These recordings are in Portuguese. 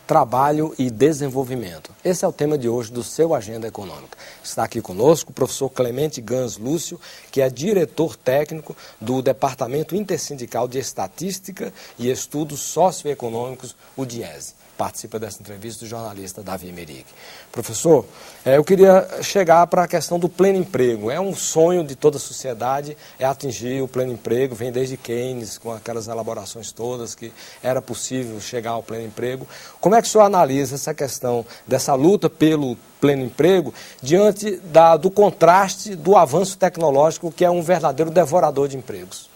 trabalho e desenvolvimento. Esse é o tema de hoje do seu Agenda Econômica. Está aqui conosco o professor Clemente Gans Lúcio, que é diretor técnico do Departamento Intersindical de Estatística e Estudos Socioeconômicos, o DIESE. Participa dessa entrevista o jornalista Davi Meric. Professor, eu queria chegar para a questão do pleno emprego. É um sonho de toda a sociedade, é atingir o pleno emprego, vem desde Keynes, com aquelas elaborações todas, que era possível chegar ao pleno emprego. Como é que o senhor analisa essa questão dessa luta pelo pleno emprego diante do contraste do avanço tecnológico, que é um verdadeiro devorador de empregos?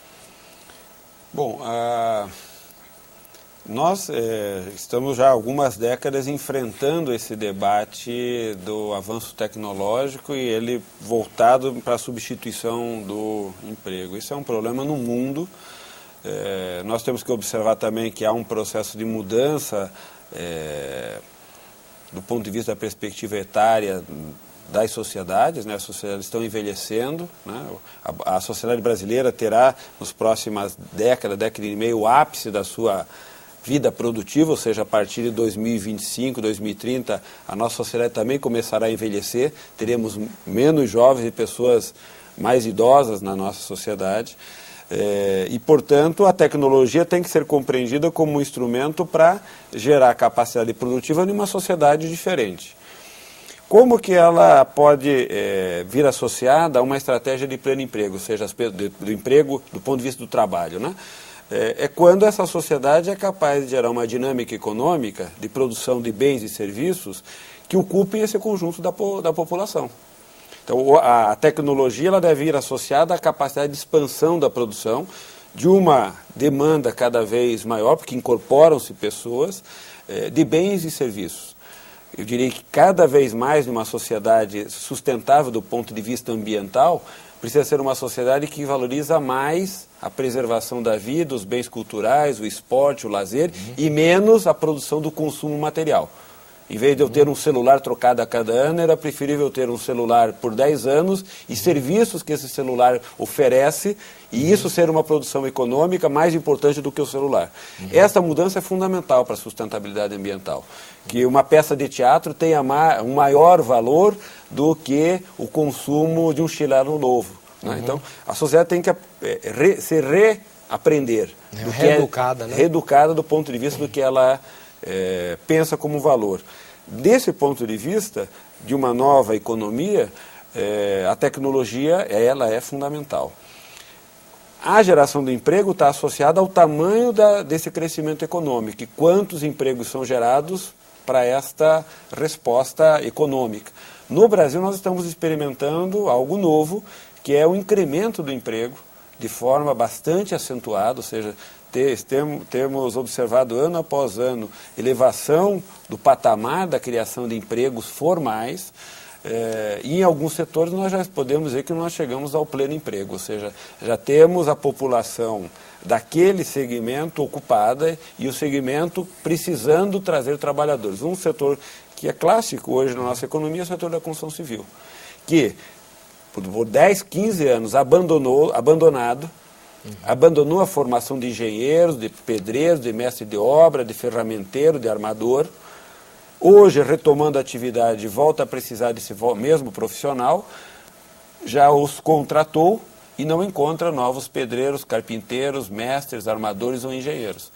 Bom, nós estamos já há algumas décadas enfrentando esse debate do avanço tecnológico e ele voltado para a substituição do emprego. Isso é um problema no mundo. Nós temos que observar também que há um processo de mudança do ponto de vista da perspectiva etária das sociedades, né? As sociedades estão envelhecendo, né? A sociedade brasileira terá, nas próximas década e meia, o ápice da sua vida produtiva, ou seja, a partir de 2025, 2030, a nossa sociedade também começará a envelhecer, teremos menos jovens e pessoas mais idosas na nossa sociedade, e, portanto, a tecnologia tem que ser compreendida como um instrumento para gerar capacidade produtiva em uma sociedade diferente. Como que ela pode vir associada a uma estratégia de pleno emprego, ou seja, do emprego do ponto de vista do trabalho, né? É quando essa sociedade é capaz de gerar uma dinâmica econômica de produção de bens e serviços que ocupem esse conjunto da população. Então, a tecnologia ela deve ir associada à capacidade de expansão da produção, de uma demanda cada vez maior, porque incorporam-se pessoas, de bens e serviços. Eu diria que cada vez mais numa sociedade sustentável do ponto de vista ambiental, precisa ser uma sociedade que valoriza mais a preservação da vida, os bens culturais, o esporte, o lazer, e menos a produção do consumo material. Em vez de eu ter um celular trocado a cada ano, era preferível ter um celular por 10 anos e serviços que esse celular oferece, e isso ser uma produção econômica mais importante do que o celular. Essa mudança é fundamental para a sustentabilidade ambiental. Que uma peça de teatro tenha um maior valor do que o consumo de um chinelo novo. Né? Então, a sociedade tem que se reaprender. Reeducada, né? Reeducada do ponto de vista do que ela pensa como valor. Desse ponto de vista, de uma nova economia, a tecnologia ela é fundamental. A geração do emprego está associada ao tamanho desse crescimento econômico e quantos empregos são gerados para esta resposta econômica. No Brasil, nós estamos experimentando algo novo, que é o incremento do emprego de forma bastante acentuada, ou seja, temos observado ano após ano elevação do patamar da criação de empregos formais, e em alguns setores nós já podemos dizer que nós chegamos ao pleno emprego, ou seja, já temos a população daquele segmento ocupada e o segmento precisando trazer trabalhadores. Um setor que é clássico hoje na nossa economia é o setor da construção civil, que por 10, 15 anos abandonou a formação de engenheiros, de pedreiros, de mestre de obra, de ferramenteiro, de armador. Hoje, retomando a atividade, volta a precisar desse mesmo profissional, já os contratou e não encontra novos pedreiros, carpinteiros, mestres, armadores ou engenheiros.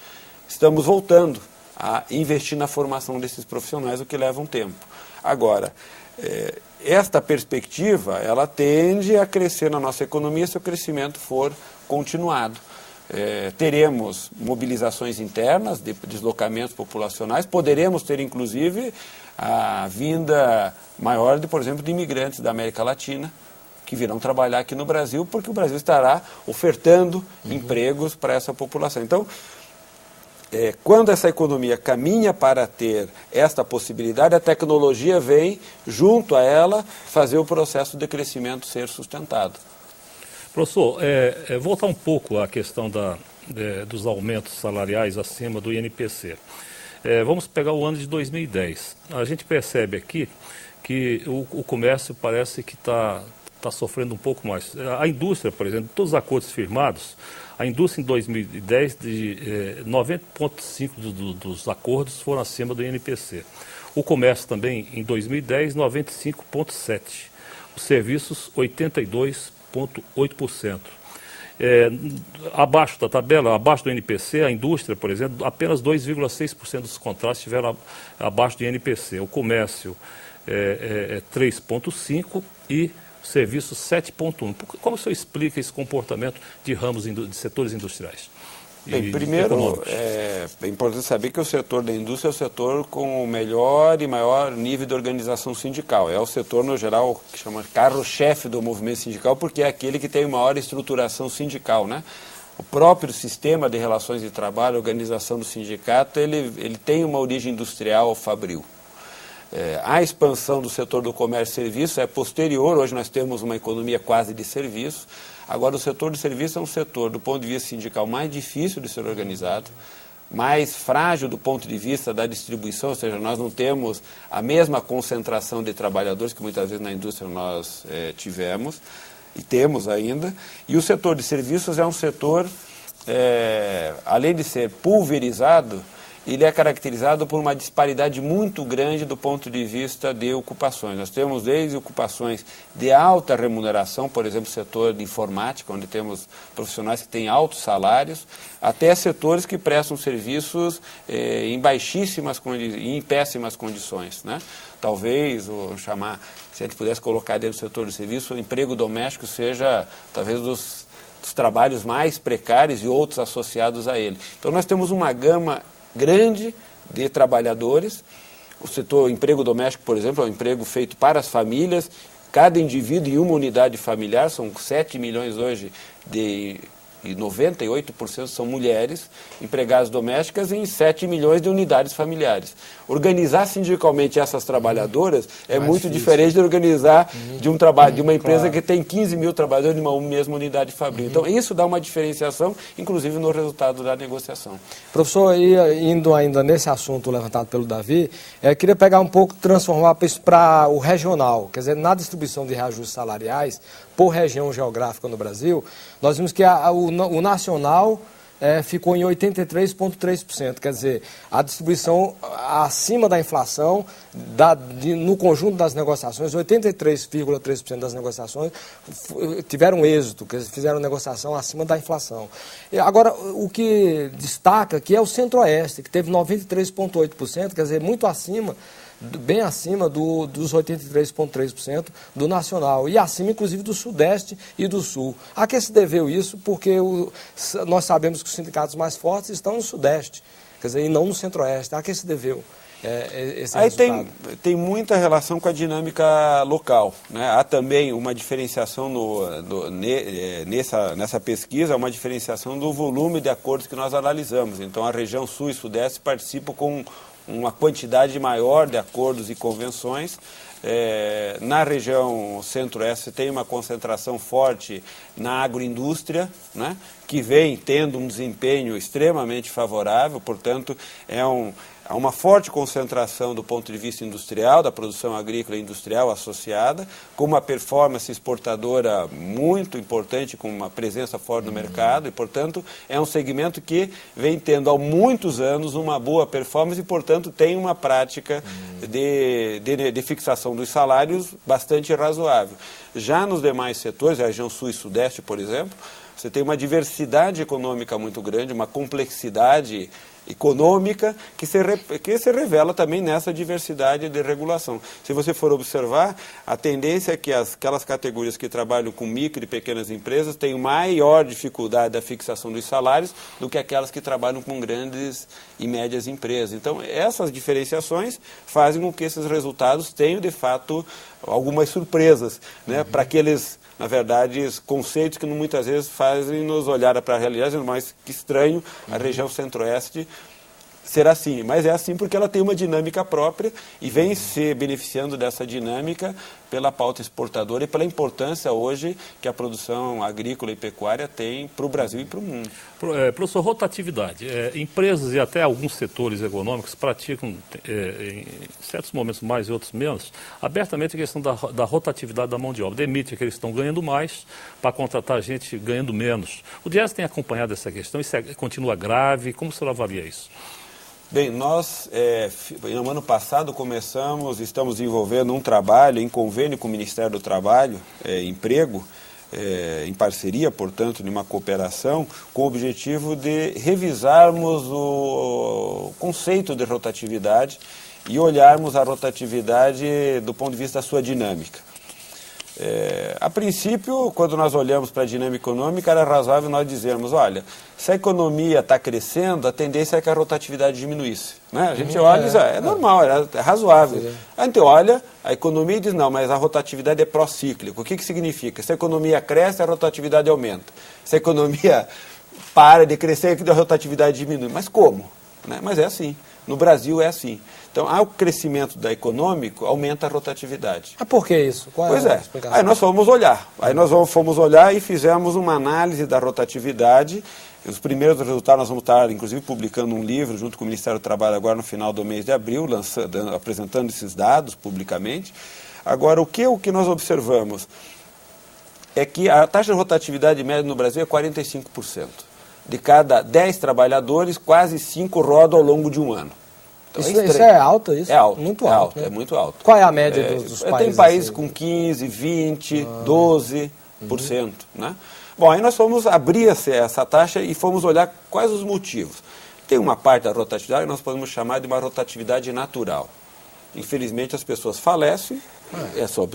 Estamos voltando a investir na formação desses profissionais, o que leva um tempo. Agora, esta perspectiva, ela tende a crescer na nossa economia se o crescimento for continuado. Teremos mobilizações internas, de deslocamentos populacionais, poderemos ter, inclusive, a vinda maior, por exemplo, de imigrantes da América Latina, que virão trabalhar aqui no Brasil, porque o Brasil estará ofertando empregos para essa população. Então, quando essa economia caminha para ter esta possibilidade, a tecnologia vem, junto a ela, fazer o processo de crescimento ser sustentado. Professor, voltar um pouco à questão dos aumentos salariais acima do INPC. Vamos pegar o ano de 2010. A gente percebe aqui que o comércio parece que está está sofrendo um pouco mais. A indústria, por exemplo, todos os acordos firmados, a indústria em 2010, 90,5% dos acordos foram acima do INPC. O comércio também, em 2010, 95,7%. Os serviços, 82,8%. Abaixo da tabela, abaixo do INPC, a indústria, por exemplo, apenas 2,6% dos contratos estiveram abaixo do INPC. O comércio 3,5% e o serviço 7,1%. Como o senhor explica esse comportamento de ramos de setores industriais? Bem, primeiro, é importante saber que o setor da indústria é o setor com o melhor e maior nível de organização sindical. É o setor, no geral, que chama carro-chefe do movimento sindical, porque é aquele que tem maior estruturação sindical, né? O próprio sistema de relações de trabalho, a organização do sindicato, ele tem uma origem industrial fabril. A expansão do setor do comércio e serviço é posterior. Hoje nós temos uma economia quase de serviço. Agora, o setor de serviço é um setor, do ponto de vista sindical, mais difícil de ser organizado, mais frágil do ponto de vista da distribuição, ou seja, nós não temos a mesma concentração de trabalhadores que muitas vezes na indústria nós tivemos e temos ainda. E o setor de serviços é um setor, além de ser pulverizado, ele é caracterizado por uma disparidade muito grande do ponto de vista de ocupações. Nós temos desde ocupações de alta remuneração, por exemplo, o setor de informática, onde temos profissionais que têm altos salários, até setores que prestam serviços em péssimas condições, né? Talvez, se a gente pudesse colocar dentro do setor de serviço, o emprego doméstico seja talvez dos trabalhos mais precários e outros associados a ele. Então nós temos uma gama grande de trabalhadores. O emprego doméstico, por exemplo, é um emprego feito para as famílias. Cada indivíduo em uma unidade familiar, são 7 milhões hoje e 98% são mulheres empregadas domésticas em 7 milhões de unidades familiares. Organizar sindicalmente essas trabalhadoras é muito diferente de organizar de uma empresa que tem 15 mil trabalhadores em uma mesma unidade fabril. Então, isso dá uma diferenciação, inclusive no resultado da negociação. Professor, indo ainda nesse assunto levantado pelo Davi, queria pegar um pouco, transformar isso para o regional. Quer dizer, na distribuição de reajustes salariais, por região geográfica no Brasil, nós vimos que o nacional ficou em 83,3%, quer dizer, a distribuição acima da inflação, no conjunto das negociações, 83,3% das negociações tiveram êxito, quer dizer, fizeram negociação acima da inflação. Agora, o que destaca aqui é o Centro-Oeste, que teve 93,8%, quer dizer, muito acima, bem acima dos 83,3% do nacional e acima, inclusive, do Sudeste e do Sul. A que se deveu isso? Porque nós sabemos que os sindicatos mais fortes estão no Sudeste, quer dizer, e não no Centro-Oeste. A que se deveu esse resultado? Tem muita relação com a dinâmica local, né? Há também uma diferenciação nessa pesquisa, uma diferenciação do volume de acordos que nós analisamos. Então, a região Sul e Sudeste participam com uma quantidade maior de acordos e convenções. Na região Centro-Oeste tem uma concentração forte na agroindústria, né, que vem tendo um desempenho extremamente favorável, portanto, há uma forte concentração do ponto de vista industrial, da produção agrícola e industrial associada, com uma performance exportadora muito importante, com uma presença forte no mercado, e, portanto, é um segmento que vem tendo há muitos anos uma boa performance e, portanto, tem uma prática de fixação dos salários bastante razoável. Já nos demais setores, a região Sul e Sudeste, por exemplo, você tem uma diversidade econômica muito grande, uma complexidade econômica que se revela também nessa diversidade de regulação. Se você for observar, a tendência é que aquelas categorias que trabalham com micro e pequenas empresas têm maior dificuldade da fixação dos salários do que aquelas que trabalham com grandes e médias empresas. Então, essas diferenciações fazem com que esses resultados tenham, de fato, algumas surpresas, né, para aqueles, na verdade, conceitos que muitas vezes fazem nos olhar para a realidade, mas que estranho a região Centro-Oeste ser assim. Mas é assim porque ela tem uma dinâmica própria e vem se beneficiando dessa dinâmica pela pauta exportadora e pela importância hoje que a produção agrícola e pecuária tem para o Brasil e para o mundo. Professor, rotatividade. Empresas e até alguns setores econômicos praticam, em certos momentos mais e outros menos, abertamente a questão da rotatividade da mão de obra. Demite que eles estão ganhando mais para contratar gente ganhando menos. O Diese tem acompanhado essa questão, isso continua grave, como o senhor avalia isso? Bem, nós, no ano passado, estamos desenvolvendo um trabalho em convênio com o Ministério do Trabalho, Emprego, em parceria, portanto, numa cooperação, com o objetivo de revisarmos o conceito de rotatividade e olharmos a rotatividade do ponto de vista da sua dinâmica. A princípio, quando nós olhamos para a dinâmica econômica, era razoável nós dizermos, olha, se a economia está crescendo, a tendência é que a rotatividade diminuísse. Né? A gente olha e diz, é normal, é razoável. A gente olha a economia e diz, não, mas a rotatividade é procíclica. O que significa? Se a economia cresce, a rotatividade aumenta. Se a economia para de crescer, a rotatividade diminui. Mas como? Né? Mas é assim. No Brasil é assim. Então, ao crescimento da econômico, aumenta a rotatividade. Mas por que isso? Pois é. Aí nós fomos olhar. Fomos olhar e fizemos uma análise da rotatividade. Os primeiros resultados nós vamos estar, inclusive, publicando um livro junto com o Ministério do Trabalho agora no final do mês de abril, apresentando esses dados publicamente. Agora, o que nós observamos é que a taxa de rotatividade média no Brasil é 45%. De cada 10 trabalhadores, quase 5 rodam ao longo de um ano. Então, isso é alto, isso? É alto. Muito alto. Né? É muito alto. Qual é a média dos países? Tem países com 15%, 20%, 12%. Né? Bom, aí nós fomos abrir essa taxa e fomos olhar quais os motivos. Tem uma parte da rotatividade que nós podemos chamar de uma rotatividade natural. Infelizmente, as pessoas falecem,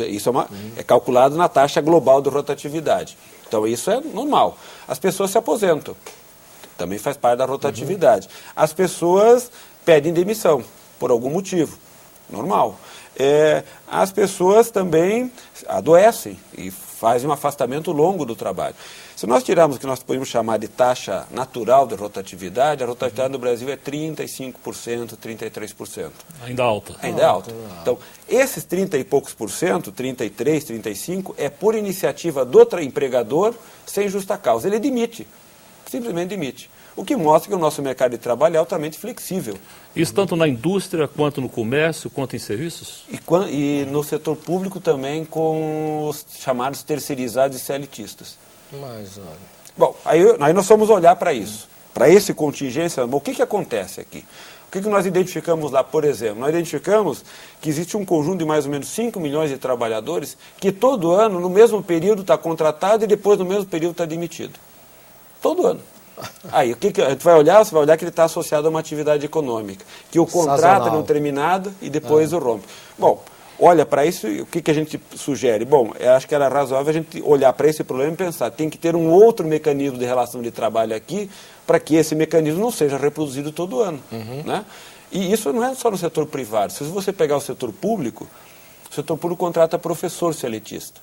isso é calculado na taxa global de rotatividade. Então, isso é normal. As pessoas se aposentam, também faz parte da rotatividade. As pessoas pedem demissão, por algum motivo, normal. As pessoas também adoecem e fazem um afastamento longo do trabalho. Se nós tirarmos o que nós podemos chamar de taxa natural de rotatividade, a rotatividade no Brasil é 35%, 33%. Ainda alta. Ainda é alta. Então, esses 30 e poucos por cento, 33, 35, é por iniciativa do empregador sem justa causa. Ele demite, simplesmente demite. O que mostra que o nosso mercado de trabalho é altamente flexível. Isso tanto na indústria, quanto no comércio, quanto em serviços? E no setor público também com os chamados terceirizados e CLTistas. Mas, olha... Bom, aí nós fomos olhar para isso. Para esse contingência, o que acontece aqui? O que nós identificamos lá, por exemplo? Nós identificamos que existe um conjunto de mais ou menos 5 milhões de trabalhadores que todo ano, no mesmo período, está contratado e depois, no mesmo período, está demitido. Todo ano. Aí, o que a gente vai olhar? Você vai olhar que ele está associado a uma atividade econômica, que o contrato é não terminado e depois o rompe. Bom, olha para isso e o que a gente sugere? Bom, eu acho que era razoável a gente olhar para esse problema e pensar, tem que ter um outro mecanismo de relação de trabalho aqui para que esse mecanismo não seja reproduzido todo ano. Né? E isso não é só no setor privado. Se você pegar o setor público contrata professor seletista.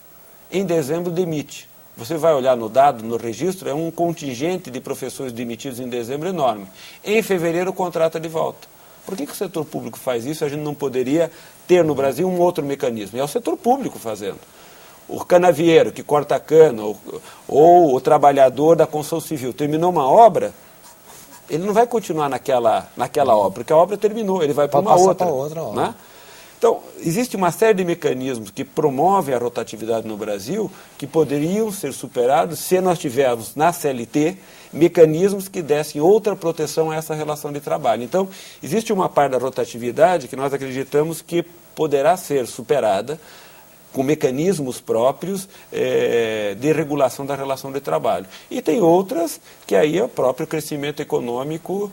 Em dezembro demite. Você vai olhar no dado, no registro, é um contingente de professores demitidos em dezembro enorme. Em fevereiro, contrata de volta. Por que o setor público faz isso? A gente não poderia ter no Brasil um outro mecanismo. É o setor público fazendo. O canavieiro que corta a cana, ou o trabalhador da construção civil, terminou uma obra, ele não vai continuar naquela obra, porque a obra terminou, ele vai para uma outra. Né? Então, existe uma série de mecanismos que promovem a rotatividade no Brasil que poderiam ser superados se nós tivermos na CLT mecanismos que dessem outra proteção a essa relação de trabalho. Então, existe uma parte da rotatividade que nós acreditamos que poderá ser superada com mecanismos próprios de regulação da relação de trabalho. E tem outras que aí o próprio crescimento econômico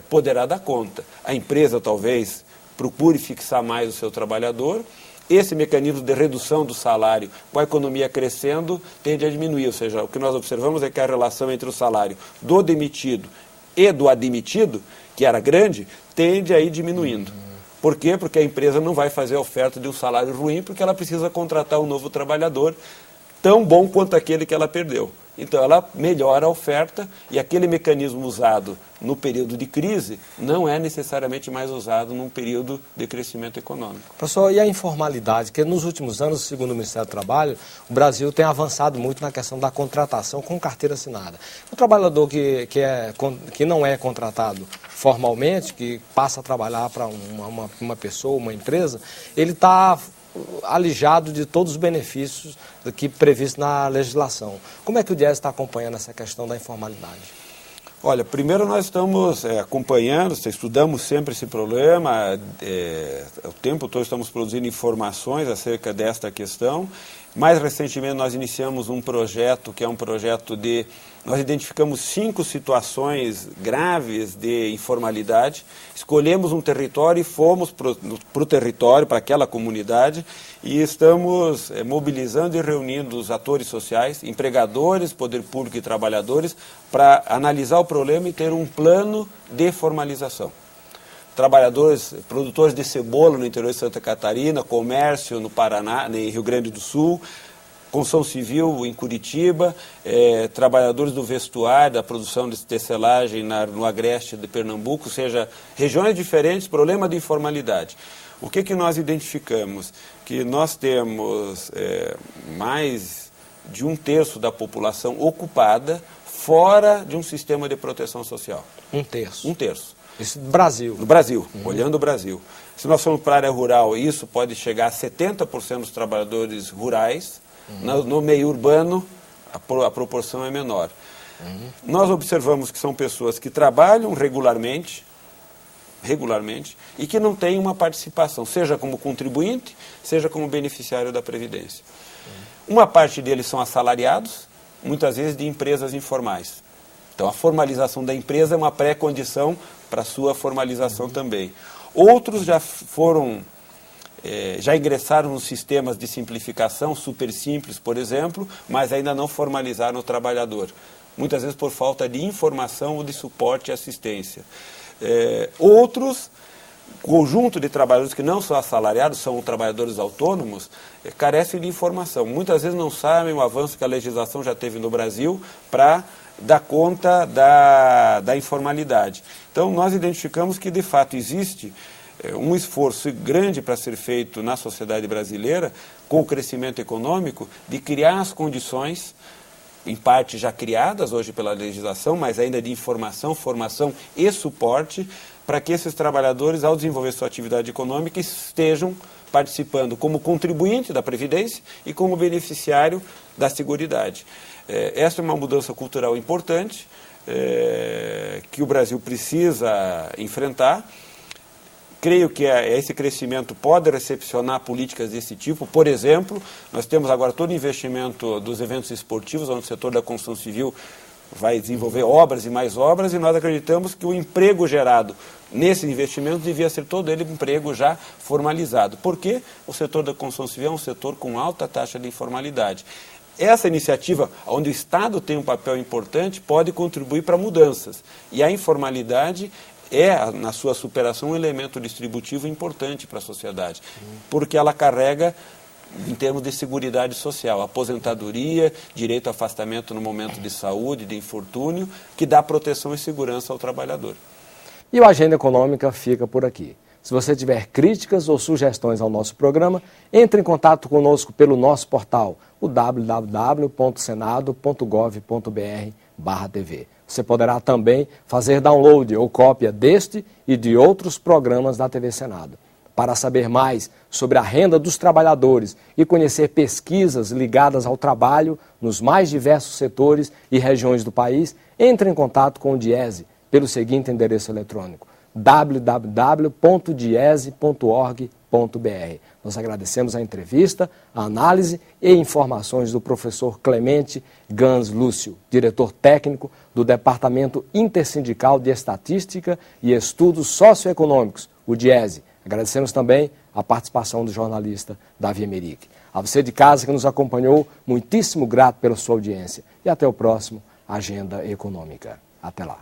poderá dar conta. A empresa talvez procure fixar mais o seu trabalhador. Esse mecanismo de redução do salário com a economia crescendo tende a diminuir, ou seja, o que nós observamos é que a relação entre o salário do demitido e do admitido, que era grande, tende a ir diminuindo. Por quê? Porque a empresa não vai fazer a oferta de um salário ruim, porque ela precisa contratar um novo trabalhador tão bom quanto aquele que ela perdeu. Então, ela melhora a oferta e aquele mecanismo usado no período de crise não é necessariamente mais usado num período de crescimento econômico. Professor, e a informalidade? Que nos últimos anos, segundo o Ministério do Trabalho, o Brasil tem avançado muito na questão da contratação com carteira assinada. O trabalhador que não é contratado formalmente, que passa a trabalhar para uma pessoa, uma empresa, ele está alijado de todos os benefícios que previstos na legislação. Como é que o Diese está acompanhando essa questão da informalidade? Olha, primeiro nós estamos acompanhando, estudamos sempre esse problema, o tempo todo estamos produzindo informações acerca desta questão. Mais recentemente nós iniciamos um projeto que é um projeto de... Nós identificamos 5 situações graves de informalidade, escolhemos um território e fomos para o território, para aquela comunidade, e estamos mobilizando e reunindo os atores sociais, empregadores, poder público e trabalhadores, para analisar o problema e ter um plano de formalização. Trabalhadores, produtores de cebola no interior de Santa Catarina, comércio no Paraná, em Rio Grande do Sul, construção civil em Curitiba, trabalhadores do vestuário, da produção de tecelagem no agreste de Pernambuco, ou seja, regiões diferentes, problema de informalidade. O que nós identificamos? Que nós temos mais de 1/3 da população ocupada fora de um sistema de proteção social. 1/3? 1/3. Isso no Brasil. No Brasil, olhando o Brasil. Se nós formos para a área rural, isso pode chegar a 70% dos trabalhadores rurais. No meio urbano, a proporção é menor. Nós observamos que são pessoas que trabalham regularmente, e que não têm uma participação, seja como contribuinte, seja como beneficiário da Previdência. Uma parte deles são assalariados, muitas vezes de empresas informais. Então, a formalização da empresa é uma pré-condição para a sua formalização também. Outros já ingressaram nos sistemas de simplificação, super simples, por exemplo, mas ainda não formalizaram o trabalhador. Muitas vezes por falta de informação ou de suporte e assistência. Outros, conjunto de trabalhadores que não são assalariados, são trabalhadores autônomos, carecem de informação. Muitas vezes não sabem o avanço que a legislação já teve no Brasil para dar conta da informalidade. Então, nós identificamos que, de fato, existe um esforço grande para ser feito na sociedade brasileira, com o crescimento econômico, de criar as condições, em parte já criadas hoje pela legislação, mas ainda de informação, formação e suporte, para que esses trabalhadores, ao desenvolver sua atividade econômica, estejam participando como contribuinte da Previdência e como beneficiário da Seguridade. Essa é uma mudança cultural importante, que o Brasil precisa enfrentar. Creio que esse crescimento pode recepcionar políticas desse tipo. Por exemplo, nós temos agora todo o investimento dos eventos esportivos, onde o setor da construção civil vai desenvolver obras e mais obras, e nós acreditamos que o emprego gerado nesse investimento devia ser todo ele emprego já formalizado. Porque o setor da construção civil é um setor com alta taxa de informalidade. Essa iniciativa, onde o Estado tem um papel importante, pode contribuir para mudanças. E a informalidade na sua superação, um elemento distributivo importante para a sociedade, porque ela carrega, em termos de seguridade social, aposentadoria, direito a afastamento no momento de saúde, de infortúnio, que dá proteção e segurança ao trabalhador. E o Agenda Econômica fica por aqui. Se você tiver críticas ou sugestões ao nosso programa, entre em contato conosco pelo nosso portal, o www.senado.gov.br/TV. Você poderá também fazer download ou cópia deste e de outros programas da TV Senado. Para saber mais sobre a renda dos trabalhadores e conhecer pesquisas ligadas ao trabalho nos mais diversos setores e regiões do país, entre em contato com o Diese pelo seguinte endereço eletrônico: www.diese.org.br. Nós agradecemos a entrevista, a análise e informações do professor Clemente Gans Lúcio, diretor técnico do Departamento Intersindical de Estatística e Estudos Socioeconômicos, o Diese. Agradecemos também a participação do jornalista Davi Emerick. A você de casa que nos acompanhou, muitíssimo grato pela sua audiência. E até o próximo Agenda Econômica. Até lá.